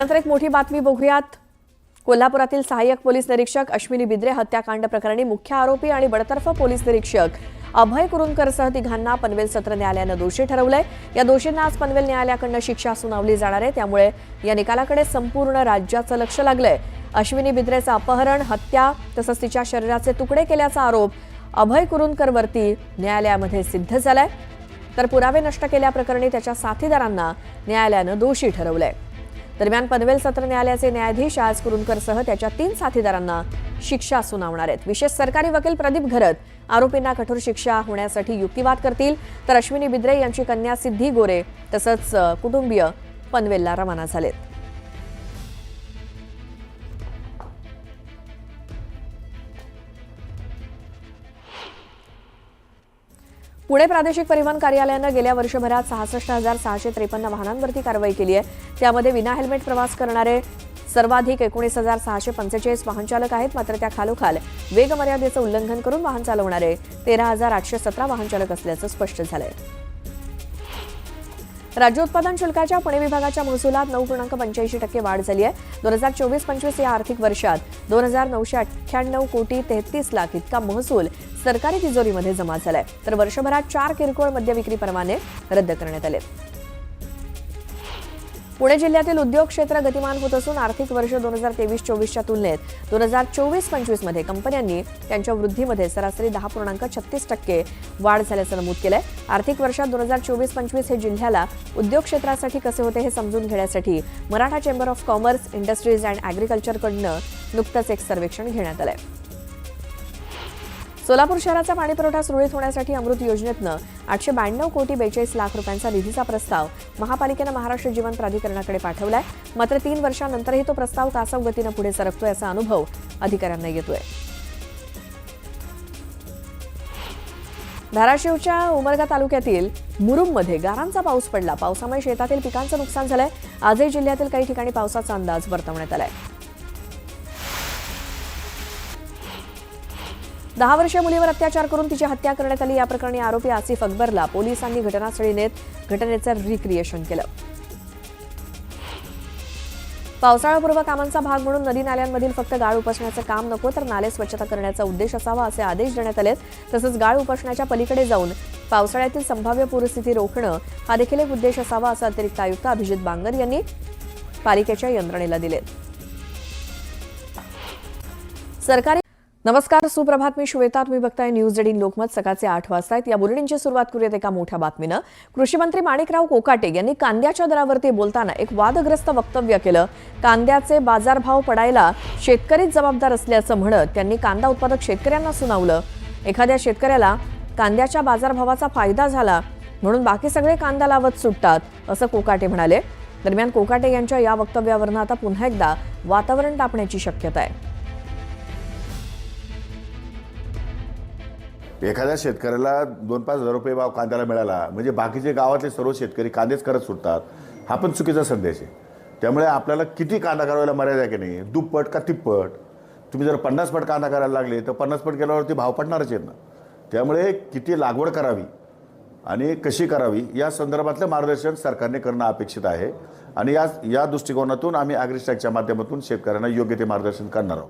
नंतर एक मोठी बातमी बघूयात। कोल्हापुरातील सहाय्यक पोलीस निरीक्षक अश्विनी बिद्रे हत्याकांड प्रकरणी मुख्य आरोपी आणि बडतर्फ पोलीस निरीक्षक अभय कुरुंदकरसह तिघांना पनवेल सत्र न्यायालयाने दोषी ठरवलंय। या दोषींना आज पनवेल न्यायालयाकडून शिक्षा सुनावली जाणार आहे, त्यामुळे या निकालाकडे संपूर्ण राज्याचं लक्ष लागलंय। अश्विनी बिद्रेचं अपहरण, हत्या तसंच तिच्या शरीराचे तुकडे केल्याचा आरोप अभय कुरुंदकरवरती न्यायालयामध्ये सिद्ध झालाय, तर पुरावे नष्ट केल्याप्रकरणी त्याच्या साथीदारांना न्यायालयाने दोषी ठरवलंय। दरम्यान पनवेल सत्र न्यायालयाचे न्यायाधीश आज कुरुंदकरसह त्याच्या 3 साथीदारांना शिक्षा सुनावणार आहेत। विशेष सरकारी वकील प्रदीप घरत आरोपींना कठोर शिक्षा होण्यासाठी युक्तिवाद करतील, तर अश्विनी बिद्रे यांची कन्या सिद्धी गोरे तसंच कुटुंबीय पनवेलला रवाना झालेत। पुणे प्रादेशिक परिवहन कार्यालयाने गेल्या वर्षभरात 66,653 वाहनांवरती कारवाई केली आहे। त्यामध्ये विना हेल्मेट प्रवास करणारे सर्वाधिक 19,645 वाहन चालक आहेत, मात्र त्या खालोखाल वेग मर्यादेचं उल्लंघन करून वाहन चालवणारे 13,817 वाहन चालक असल्याचं स्पष्ट झालंय। राज्य उत्पादन शुल्काच्या पुणे विभागाच्या महसुलात 9.85% वाढ झाली आहे। 2024-25 या आर्थिक वर्षात 2,998 कोटी 33 लाख इतका महसूल सरकारी तिजोरीमध्ये जमा झालाय, तर वर्षभरात 4 किरकोळ मद्य विक्री परवाने रद्द करण्यात आले। पुणे जिल्ह्यातील उद्योग क्षेत्र गतिमान होत असून आर्थिक वर्ष 2023-24च्या तुलनेत 2024-25 मध्ये कंपन्यांनी त्यांच्या वृद्धीमध्ये सरासरी 10.36% वाढ झाल्याचं नमूद केलंय। आर्थिक वर्षात 2024-25 हे जिल्ह्याला उद्योग क्षेत्रासाठी कसे होते हे समजून घेण्यासाठी Maratha chamber of commerce, industries and ॲग्रिकल्चरकडनं नुकतंच एक सर्वेक्षण घेण्यात आलंय। सोलापूर शहराचा पाणीपुरवठा सुरळीत होण्यासाठी अमृत योजनेतनं 892 कोटी 42 लाख रुपयांचा निधीचा प्रस्ताव महापालिकेनं महाराष्ट्र जीवन प्राधिकरणाकडे पाठवलाय, मात्र 3 वर्षांनंतरही तो प्रस्ताव कासव गतीनं पुढे सरकतोय असा अनुभव अधिकाऱ्यांना येतोय। धाराशिवच्या उमरगा तालुक्यातील मुरुममध्ये गारांचा पाऊस पडला। पावसामुळे शेतातील पिकांचं नुकसान झालंय। आजही जिल्ह्यातील काही ठिकाणी पावसाचा अंदाज वर्तवण्यात आलाय। 10 वर्षीय मुलीवर अत्याचार करून तिची हत्या करण्यात आली। या प्रकरणी आरोपी आसिफ अकबरला पोलिसांनी घटनास्थळी नेत घटनेचं रिक्रिएशन केलं। पावसाळ्यापूर्व कामांचा भाग म्हणून नदी नाल्यांमधील फक्त गाळ उपसण्याचं काम नको, तर नाले स्वच्छता करण्याचा उद्देश असावा असे आदेश देण्यात आलेत। तसंच गाळ उपसण्याच्या पलीकडे जाऊन पावसाळ्यातील संभाव्य पूरस्थिती रोखणं हा देखील एक उद्देश असावा असं अतिरिक्त आयुक्त अभिजित बांगर यांनी पालिकेच्या यंत्रणेला दिले। सरकारी नमस्कार, सुप्रभात, मी श्वेता, तुम्ही बघताय न्यूज 18 लोकमत। सकाळचे 8 वाजता आहेत। या बुलेटिनची सुरुवात करूयात एका मोठ्या बातमीनं। कृषी मंत्री माणिकराव कोकाटे यांनी कांद्याच्या दरावरती बोलताना एक वादग्रस्त वक्तव्य केलं। कांद्याचे बाजारभाव पडायला शेतकरीच जबाबदार असल्याचं म्हणत त्यांनी कांदा उत्पादक शेतकऱ्यांना सुनावलं। एखाद्या शेतकऱ्याला कांद्याच्या बाजारभावाचा फायदा झाला म्हणून बाकी सगळे कांदा लावत सुटतात असं कोकाटे म्हणाले। दरम्यान कोकाटे यांच्या या वक्तव्यावरून आता पुन्हा एकदा वातावरण तापण्याची शक्यता आहे। एखाद्या शेतकऱ्याला 2-5 हजार रुपये भाव कांद्याला मिळाला म्हणजे बाकीचे गावातले सर्व शेतकरी कांदेच करत सुटतात, हा पण चुकीचा संदेश आहे। त्यामुळे आपल्याला किती कांदा करायला मर्यादा आहे की नाही, दुप्पट का तिप्पट। तुम्ही जर 50 पट कांदा करायला लागले तर 50 पट केल्यावरती भाव पडणारच आहेत ना। त्यामुळे किती लागवड करावी आणि कशी करावी या संदर्भातलं मार्गदर्शन सरकारने करणं अपेक्षित आहे, आणि या दृष्टिकोनातून आम्ही ॲग्रीस्टॅकच्या माध्यमातून शेतकऱ्यांना योग्य ते मार्गदर्शन करणार आहोत।